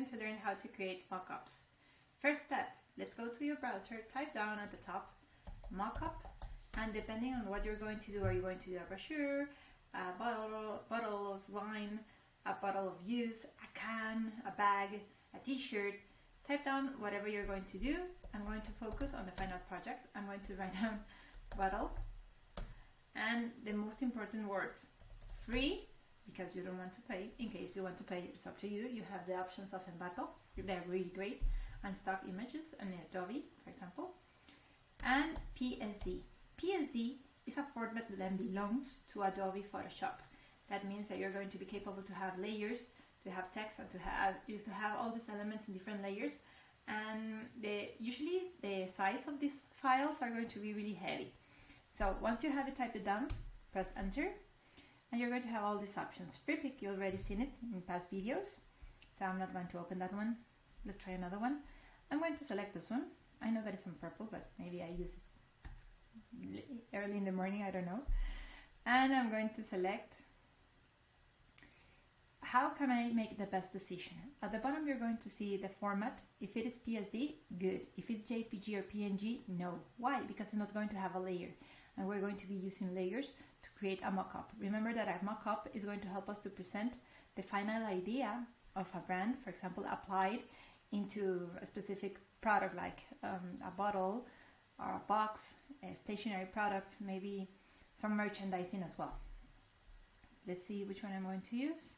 to learn how to create mockups. First step, let's go to your browser, type down at the top mockup, and depending on what you're going to do, are you going to do a brochure, a bottle of wine, a bottle of juice, a can, a bag, a t-shirt? Type down whatever you're going to do. I'm going to focus on the final project. I'm going to write down bottle and the most important words: free, because you don't want to pay. In case you want to pay, it's up to you. You have the options of Envato, they're really great, and stock images and Adobe, for example. And PSD. PSD is a format that belongs to Adobe Photoshop. That means that you're going to be capable to have layers, to have text, and to have all these elements in different layers. And usually the size of these files are going to be really heavy. So once you have it typed down, press enter, and you're going to have all these options. Free pick, you already seen it in past videos, so I'm not going to open that one. Let's try another one. I'm going to select this one. I know that it's on purple, but maybe I use it early in the morning, I don't know. And I'm going to select, how can I make the best decision? At the bottom you're going to see the format. If it is PSD, good. If it's JPG or PNG, no. Why? Because it's not going to have a layer, and we're going to be using layers to create a mockup. Remember that a mockup is going to help us to present the final idea of a brand, for example, applied into a specific product, like a bottle or a box, a stationary product, maybe some merchandising as well. Let's see which one I'm going to use.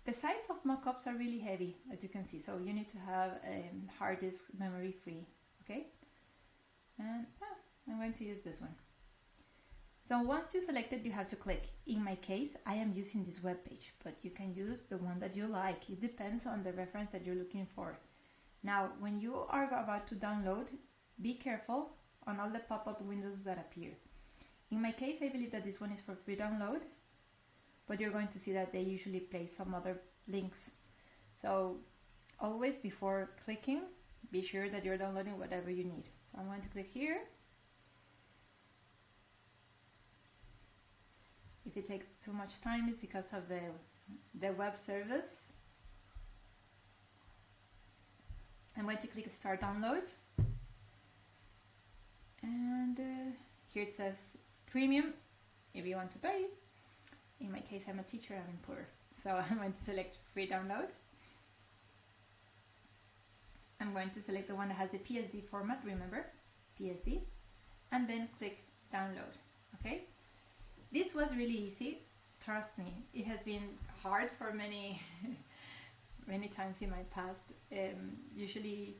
The size of mockups are really heavy, as you can see, so you need to have a hard disk memory free, okay? And I'm going to use this one. So once you select it, you have to click. In my case, I am using this web page, but you can use the one that you like. It depends on the reference that you're looking for. Now, when you are about to download, be careful on all the pop-up windows that appear. In my case, I believe that this one is for free download, but you're going to see that they usually place some other links. So always, before clicking, be sure that you're downloading whatever you need. So I'm going to click here. If it takes too much time, it's because of the web service. I'm going to click Start Download. And here it says Premium, if you want to pay. In my case, I'm a teacher, I'm poor, so I'm going to select Free Download. I'm going to select the one that has the PSD format, remember, PSD, and then click Download, okay? This was really easy, trust me. It has been hard for many times in my past. Usually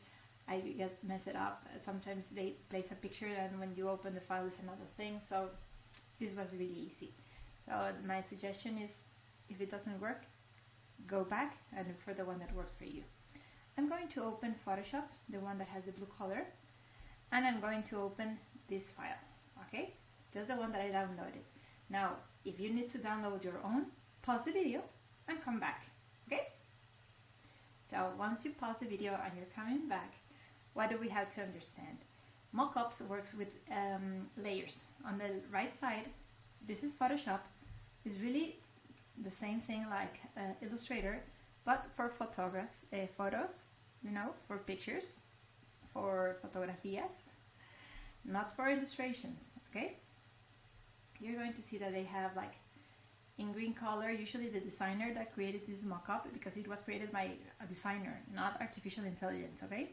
I mess it up. Sometimes they place a picture and when you open the file it's another thing, so this was really easy. So my suggestion is, if it doesn't work, go back and look for the one that works for you. I'm going to open Photoshop, the one that has the blue color, and I'm going to open this file, okay? Just the one that I downloaded. Now, if you need to download your own, pause the video and come back, okay? So once you pause the video and you're coming back, what do we have to understand? Mockups works with layers. On the right side, this is Photoshop. It's really the same thing like Illustrator, but for photos, you know, for pictures, for fotografías, not for illustrations, okay? You're going to see that they have, like, in green color, usually the designer that created this mockup, because it was created by a designer, not artificial intelligence, okay?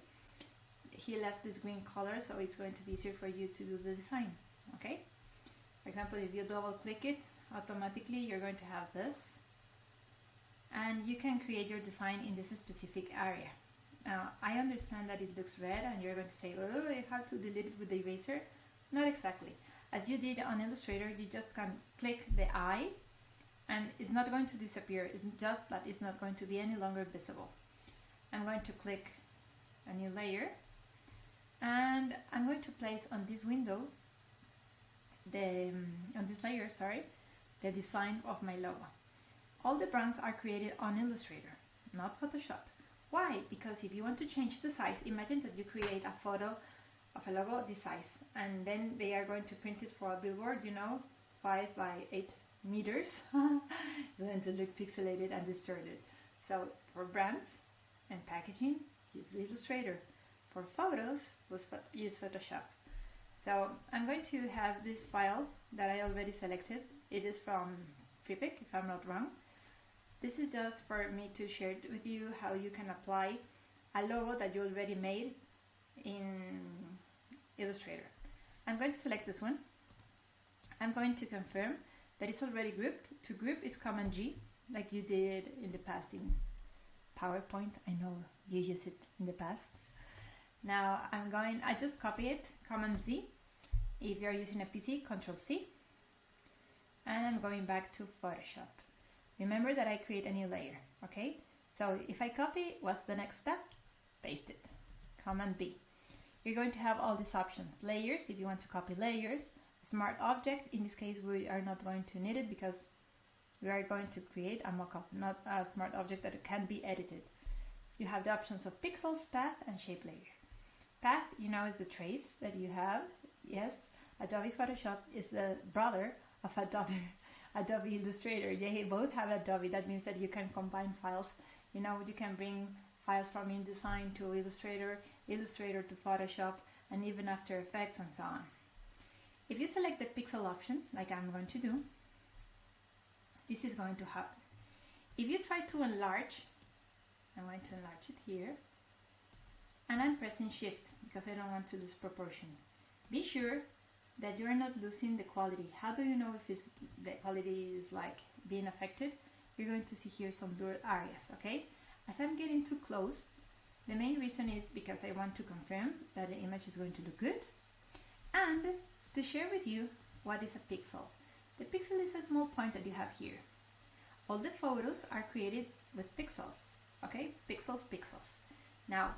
He left this green color, so it's going to be easier for you to do the design, okay? For example, if you double click it, automatically you're going to have this, and you can create your design in this specific area. Now, I understand that it looks red and you're going to say, oh, I have to delete it with the eraser. Not exactly. As you did on Illustrator, you just can click the eye and it's not going to disappear. It's just that it's not going to be any longer visible. I'm going to click a new layer and I'm going to place on this window on this layer, the design of my logo. All the brands are created on Illustrator, not Photoshop. Why? Because if you want to change the size, imagine that you create a photo of a logo this size, and then they are going to print it for a billboard, you know, 5 by 8 meters. It's going to look pixelated and distorted. So for brands and packaging, use Illustrator. For photos, use Photoshop. So I'm going to have this file that I already selected. It is from Freepik, if I'm not wrong. This is just for me to share with you how you can apply a logo that you already made in Illustrator. I'm going to select this one. I'm going to confirm that it's already grouped. To group is Command G, like you did in the past in PowerPoint. I know you use it in the past. Now I just copy it, Command Z. If you're using a PC, Control C. And I'm going back to Photoshop. Remember that I create a new layer, okay? So if I copy, what's the next step? Paste it, Command B. You're going to have all these options. Layers, if you want to copy layers. Smart object, in this case we are not going to need it because we are going to create a mockup, not a smart object that can be edited. You have the options of pixels, path, and shape layer. Path, you know, is the trace that you have. Yes, Adobe Photoshop is the brother of Adobe Illustrator. They both have Adobe. That means that you can combine files. You know, you can bring files from InDesign to Illustrator, Illustrator to Photoshop, and even After Effects and so on. If you select the pixel option, like I'm going to do, this is going to happen. If you try to enlarge, I'm going to enlarge it here, and I'm pressing Shift because I don't want to lose proportion. Be sure that you're not losing the quality. How do you know if the quality is like being affected? You're going to see here some blurred areas, okay? As I'm getting too close, the main reason is because I want to confirm that the image is going to look good, and to share with you what is a pixel. The pixel is a small point that you have here. All the photos are created with pixels, okay? Pixels, pixels. Now,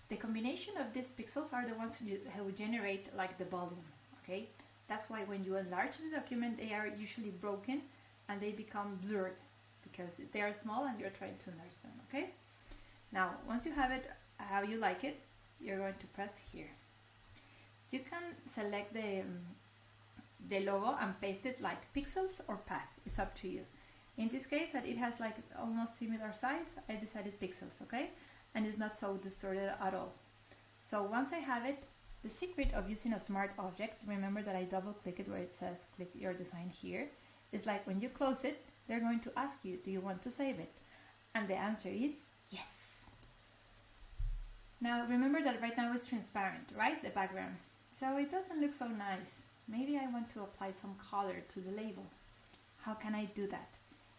the combination of these pixels are the ones who generate like the volume, okay? That's why when you enlarge the document, they are usually broken and they become blurred because they are small and you're trying to enlarge them, okay? Now, once you have it how you like it, you're going to press here. You can select the logo and paste it like pixels or path. It's up to you. In this case, that it has like almost similar size, I decided pixels, okay? And it's not so distorted at all. So once I have it, the secret of using a smart object, remember that I double click it where it says click your design here, is like when you close it, they're going to ask you, do you want to save it? And the answer is yes. Now remember that right now it's transparent, right? The background. So it doesn't look so nice. Maybe I want to apply some color to the label. How can I do that?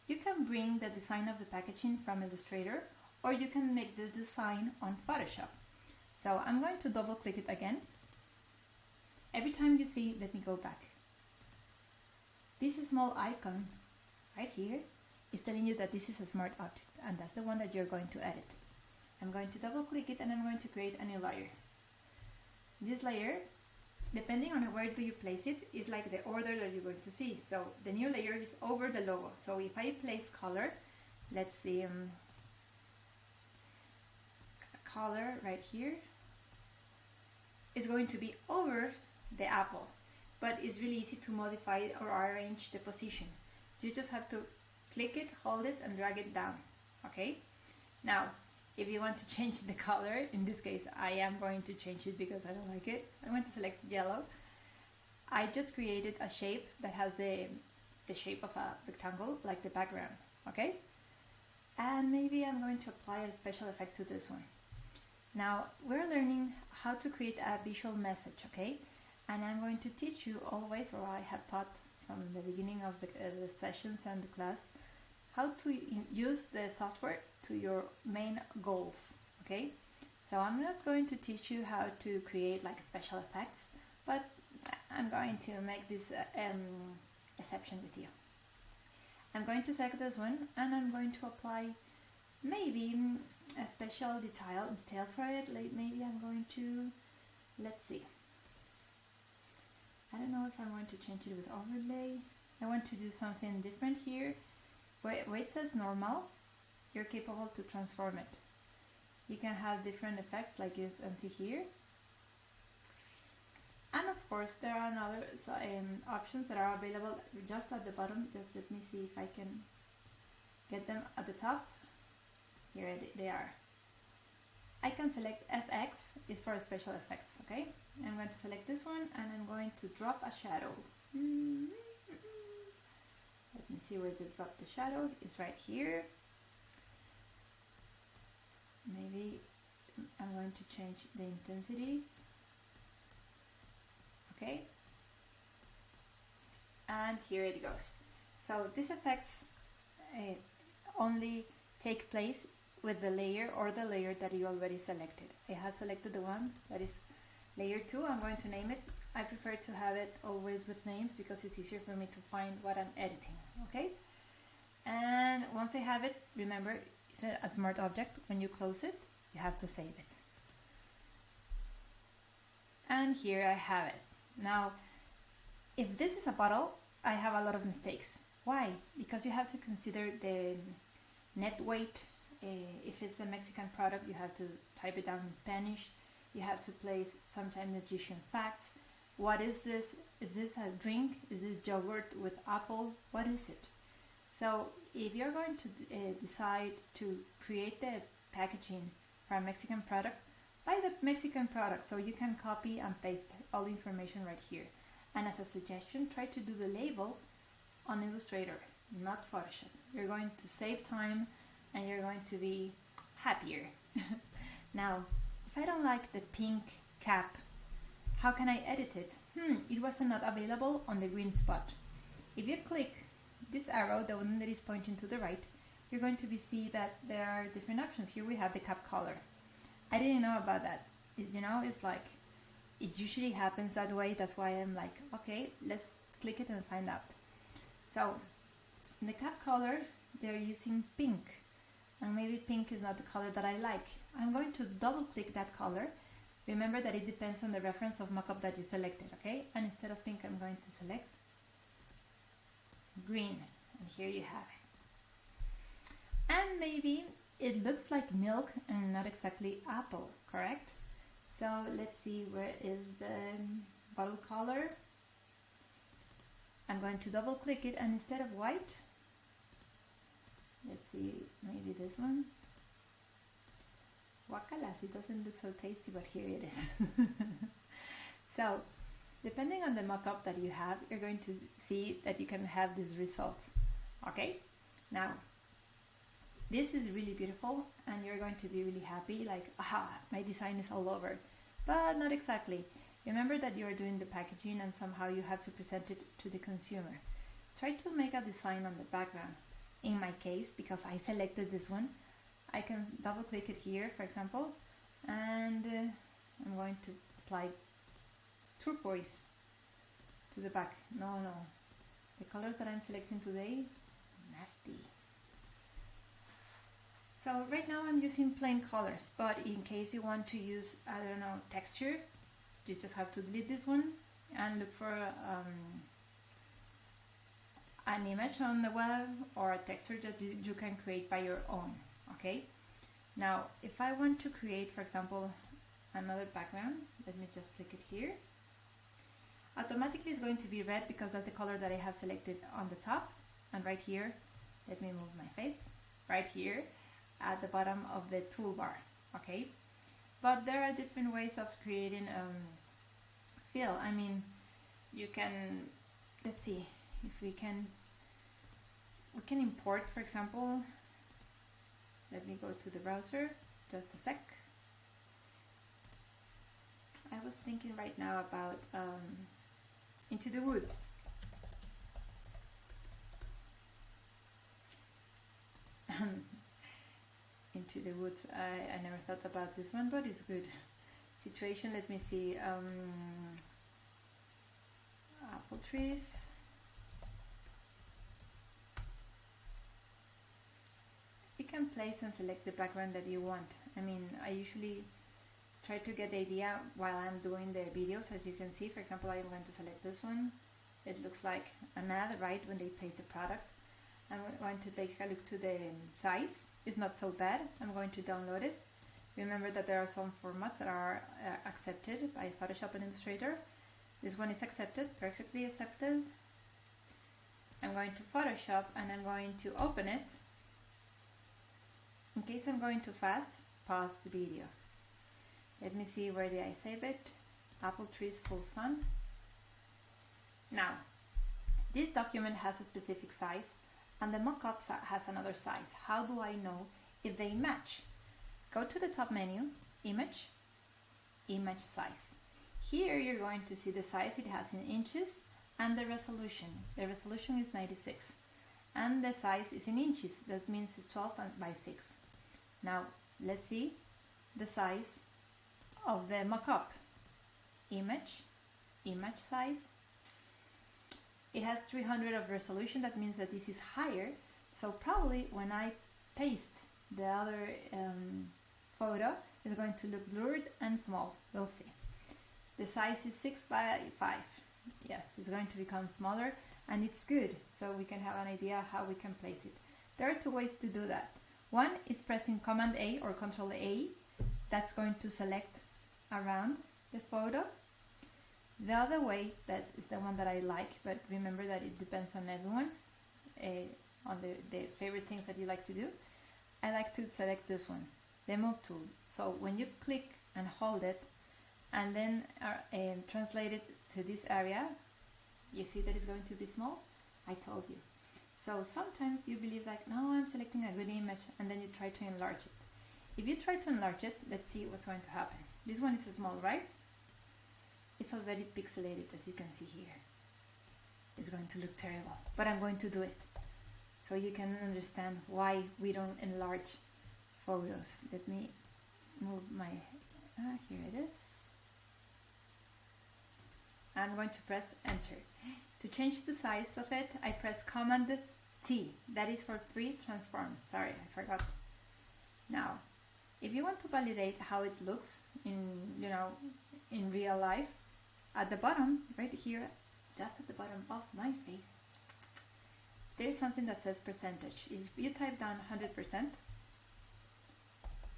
You can bring the design of the packaging from Illustrator, or you can make the design on Photoshop. So I'm going to double click it again. Every time you see, let me go back. This small icon right here is telling you that this is a smart object, and that's the one that you're going to edit. I'm going to double click it and I'm going to create a new layer. This layer, depending on where do you place it, is like the order that you're going to see. So the new layer is over the logo. So if I place color, let's see, color right here, is going to be over the apple, but it's really easy to modify or arrange the position. You just have to click it, hold it, and drag it down, okay? Now, if you want to change the color, in this case, I am going to change it because I don't like it. I'm going to select yellow. I just created a shape that has the shape of a rectangle, like the background, okay? And maybe I'm going to apply a special effect to this one. Now, we're learning how to create a visual message, okay? And I'm going to teach you always, or I have taught from the beginning of the sessions and the class, how to use the software to your main goals, okay? So I'm not going to teach you how to create like special effects, but I'm going to make this exception with you. I'm going to select this one and I'm going to apply maybe a special detail for it. Like maybe I'm going to, let's see, I don't know if I'm going to change it with overlay. I want to do something different here. Where it says normal, you're capable to transform it. You can have different effects like you can see here. And of course there are other options that are available just at the bottom. Just let me see if I can get them at the top. Here they are. I can select FX, is for special effects, okay? I'm going to select this one and I'm going to drop a shadow. Let me see where to drop the shadow. It's right here. Maybe I'm going to change the intensity. Okay. And here it goes. So these effects only take place with the layer or the layer that you already selected. I have selected the one that is layer 2. I'm going to name it. I prefer to have it always with names because it's easier for me to find what I'm editing, okay? And once I have it, remember, it's a smart object. When you close it, you have to save it. And here I have it. Now, if this is a bottle, I have a lot of mistakes. Why? Because you have to consider the net weight. If it's a Mexican product, you have to type it down in Spanish. You have to place sometimes Egyptian facts. What is this? Is this a drink? Is this yogurt with apple? What is it? So if you're going to decide to create the packaging for a Mexican product, buy the Mexican product so you can copy and paste all the information right here. And as a suggestion, try to do the label on Illustrator, not Photoshop. You're going to save time and you're going to be happier. Now, if I don't like the pink cap, how can I edit it? It was not available on the green spot. If you click this arrow, the one that is pointing to the right, you're going to see that there are different options. Here we have the cap color. I didn't know about that. You know, it's like, it usually happens that way. That's why I'm like, okay, let's click it and find out. So, in the cap color, they're using pink. And maybe pink is not the color that I like. I'm going to double click that color. Remember that it depends on the reference of mockup that you selected, okay? And instead of pink, I'm going to select green. And here you have it. And maybe it looks like milk and not exactly apple, correct? So let's see, where is the bottle color? I'm going to double click it, and instead of white, let's see, maybe this one. Guacalas, it doesn't look so tasty, but here it is. So, depending on the mockup that you have, you're going to see that you can have these results. Okay? Now, this is really beautiful, and you're going to be really happy, like, aha, my design is all over. But not exactly. Remember that you are doing the packaging and somehow you have to present it to the consumer. Try to make a design on the background. In my case, because I selected this one, I can double click it here, for example, and I'm going to apply turquoise to the back. No, the colors that I'm selecting today, nasty. So right now I'm using plain colors, but in case you want to use, I don't know, texture, you just have to delete this one and look for an image on the web or a texture that you can create by your own. Okay, now if I want to create, for example, another background, let me just click it here. Automatically it's going to be red because that's the color that I have selected on the top. And right here, let me move my face, right here at the bottom of the toolbar. Okay, but there are different ways of creating fill. I mean, you can, let's see if we can import, for example. Let me go to the browser, just a sec. I was thinking right now about Into the Woods. Into the Woods, I never thought about this one, but it's good. Situation, let me see, apple trees. You can place and select the background that you want. I mean, I usually try to get the idea while I'm doing the videos. As you can see, for example, I'm going to select this one. It looks like an ad, right, when they place the product. I'm going to take a look to the size. It's not so bad. I'm going to download it. Remember that there are some formats that are accepted by Photoshop and Illustrator. This one is accepted, perfectly accepted. I'm going to Photoshop and I'm going to open it. In case I'm going too fast, pause the video. Let me see, where did I save it? Apple trees, full sun. Now, this document has a specific size and the mockup has another size. How do I know if they match? Go to the top menu, image, image size. Here you're going to see the size it has in inches and the resolution. The resolution is 96 and the size is in inches. That means it's 12 by 6. Now let's see the size of the mockup. Image, image size. It has 300 of resolution. That means that this is higher. So probably when I paste the other photo, it's going to look blurred and small. We'll see. The size is 6 by 5. Yes, it's going to become smaller and it's good. So we can have an idea how we can place it. There are two ways to do that. One is pressing Command A or Control A. That's going to select around the photo. The other way, that is the one that I like, but remember that it depends on everyone, on the favorite things that you like to do. I like to select this one, the move tool. So when you click and hold it and then translate it to this area, you see that it's going to be small? I told you. So sometimes you believe like, no, I'm selecting a good image, and then you try to enlarge it. If you try to enlarge it, let's see what's going to happen. This one is small, right? It's already pixelated, as you can see here. It's going to look terrible, but I'm going to do it so you can understand why we don't enlarge photos. Let me move my, here it is. I'm going to press enter. To change the size of it, I press Command T. That is for free transform. Sorry, I forgot. Now, if you want to validate how it looks in real life, at the bottom, right here, just at the bottom of my face, there's something that says percentage. If you type down 100%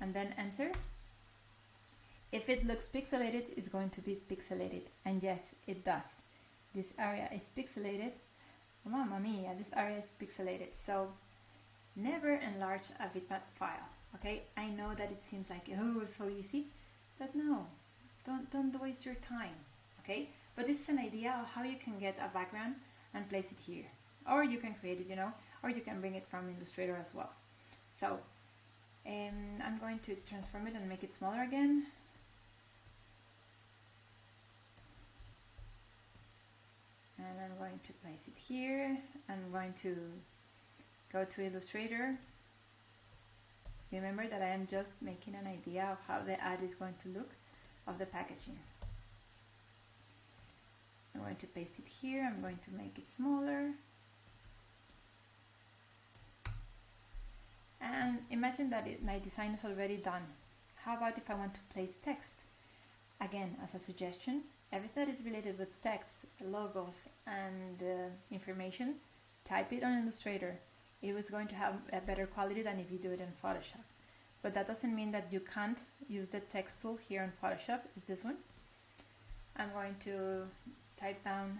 and then enter, if it looks pixelated, it's going to be pixelated. And yes, it does. This area is pixelated. Mamma mia, this area is pixelated. So never enlarge a bitmap file. Okay, I know that it seems like, oh, it's so easy, but no, don't waste your time. Okay, but this is an idea of how you can get a background and place it here, or you can create it, or you can bring it from Illustrator as well. So I'm going to transform it and make it smaller again. And I'm going to place it here. I'm going to go to Illustrator. Remember that I am just making an idea of how the ad is going to look of the packaging. I'm going to paste it here. I'm going to make it smaller. And imagine that my design is already done. How about if I want to place text? Again, as a suggestion, everything that is related with text, logos, and information, type it on Illustrator. It was going to have a better quality than if you do it in Photoshop. But that doesn't mean that you can't use the text tool here in Photoshop. It's this one. I'm going to type down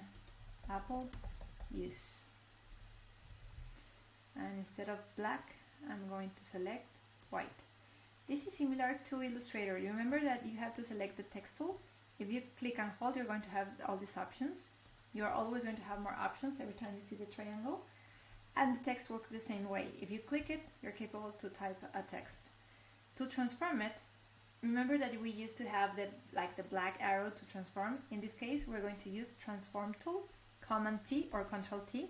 Apple use. And instead of black, I'm going to select white. This is similar to Illustrator. You remember that you have to select the text tool. If you click and hold, you're going to have all these options. You're always going to have more options every time you see the triangle. And the text works the same way. If you click it, you're capable to type a text. To transform it, remember that we used to have the black arrow to transform. In this case, we're going to use transform tool, Command T or Control T.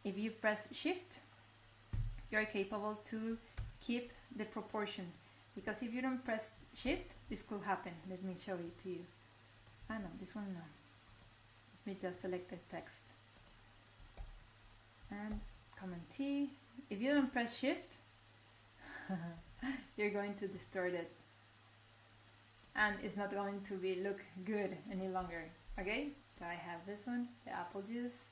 If you press Shift, you're capable to keep the proportion. Because if you don't press Shift, this could happen. Let me show it to you. Ah no, this one no. Let me just select the text. And Command T. If you don't press Shift, you're going to distort it. And it's not going to look good any longer. Okay, so I have this one, the apple juice.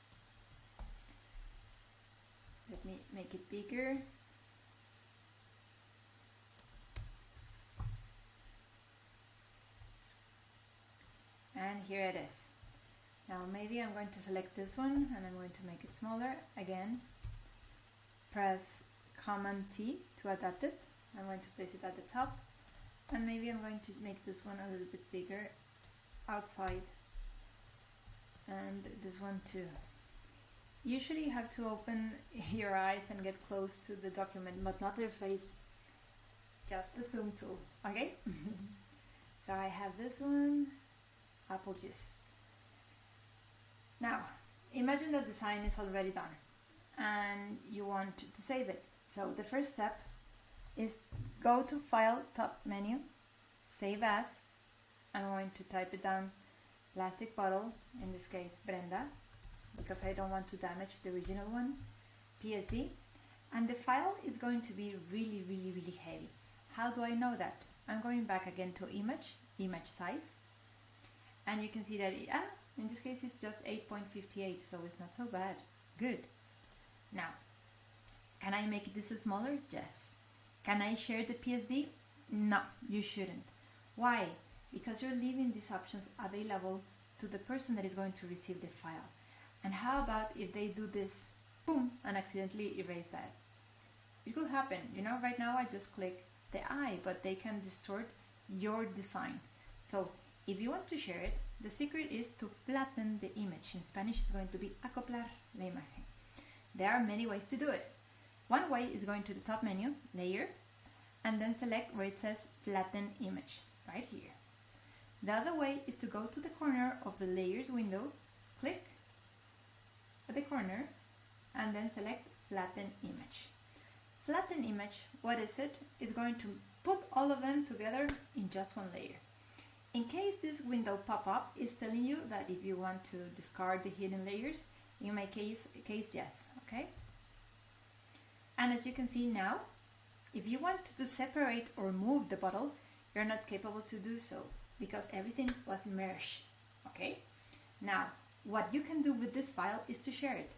Let me make it bigger. And here it is. Now maybe I'm going to select this one and I'm going to make it smaller. Again, press Command T to adapt it. I'm going to place it at the top, and maybe I'm going to make this one a little bit bigger outside, and this one too. Usually you have to open your eyes and get close to the document, but not your face, just the zoom tool, okay? So I have this one, apple juice. Now, imagine the design is already done and you want to save it. So the first step is go to File, top menu, Save As. I'm going to type it down, plastic bottle, in this case Brenda, because I don't want to damage the original one, PSD. And the file is going to be really, really, really heavy. How do I know that? I'm going back again to image size, and you can see that in this case it's just 8.58, so it's not so bad. Good. Now, can I make this smaller? Yes. Can I share the PSD? No, you shouldn't. Why? Because you're leaving these options available to the person that is going to receive the file. And how about if they do this, boom, and accidentally erase that? It could happen. You know, right now I just click the eye, but they can distort your design. So if you want to share it, the secret is to flatten the image. In Spanish, it's going to be acoplar la imagen. There are many ways to do it. One way is going to the top menu, layer, and then select where it says flatten image, right here. The other way is to go to the corner of the layers window, click at the corner, and then select flatten image. Flatten image, what is it? It's going to put all of them together in just one layer. In case this window pop-up is telling you that if you want to discard the hidden layers, in my case yes, okay? And as you can see now, if you want to separate or move the bottle, you're not capable to do so because everything was merged, okay? Now, what you can do with this file is to share it,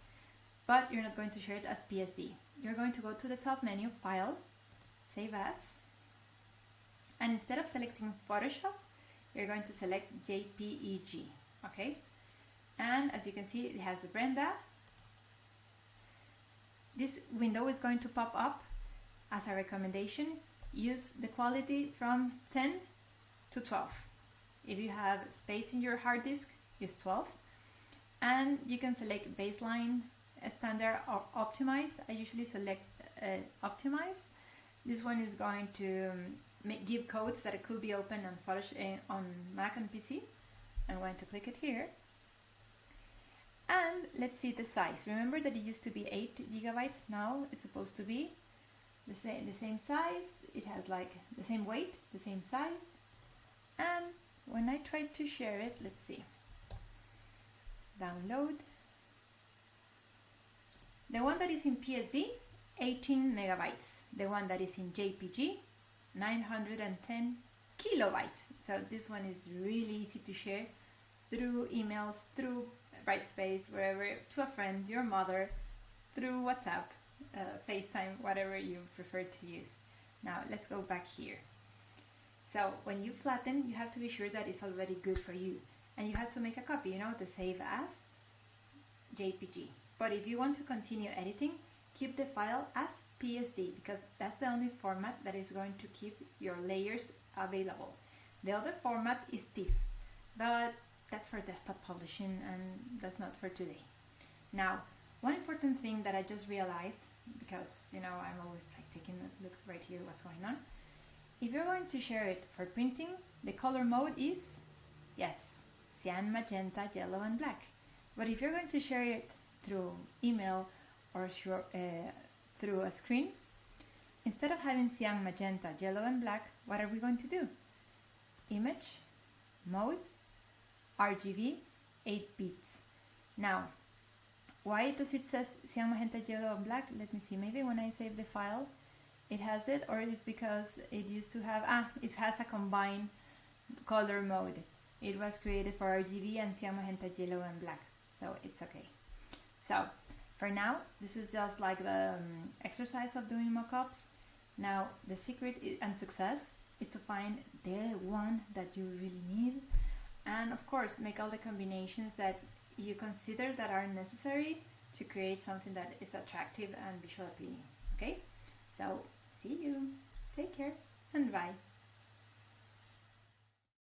but you're not going to share it as PSD. You're going to go to the top menu, File, Save As, and instead of selecting Photoshop, you're going to select JPEG, okay? And as you can see, it has the Brenda. This window is going to pop up. As a recommendation, use the quality from 10 to 12. If you have space in your hard disk, use 12. And you can select baseline, standard, or optimize. I usually select optimize. This one is going to give codes that it could be open on Photoshop, on Mac and PC. I'm going to click it here. And let's see the size. Remember that it used to be 8 gigabytes. Now it's supposed to be the same size. It has like the same weight, the same size. And when I try to share it, let's see. Download. The one that is in PSD, 18 megabytes. The one that is in JPG, 910 kilobytes. So this one is really easy to share through emails, through Brightspace, wherever, to a friend, your mother, through WhatsApp, FaceTime, whatever you prefer to use. Now let's go back here. So when you flatten, you have to be sure that it's already good for you, and you have to make a copy, you know, the save as JPG. But if you want to continue editing, keep the file as PSD, because that's the only format that is going to keep your layers available. The other format is TIFF, but that's for desktop publishing and that's not for today. Now, one important thing that I just realized, because you know I'm always like taking a look right here what's going on. If you're going to share it for printing, the color mode is, yes, cyan, magenta, yellow, and black. But if you're going to share it through email or through a screen, instead of having cyan, magenta, yellow, and black, what are we going to do? Image, mode, RGB, 8 bits. Now, why does it says cyan, magenta, yellow, and black? Let me see, maybe when I save the file, it has it, or it's because it used to have, it has a combined color mode. It was created for RGB and cyan, magenta, yellow, and black, so it's okay. So, for now, this is just like the exercise of doing mockups. Now, the secret and success is to find the one that you really need, and of course, make all the combinations that you consider that are necessary to create something that is attractive and visually appealing, okay? Take care and bye.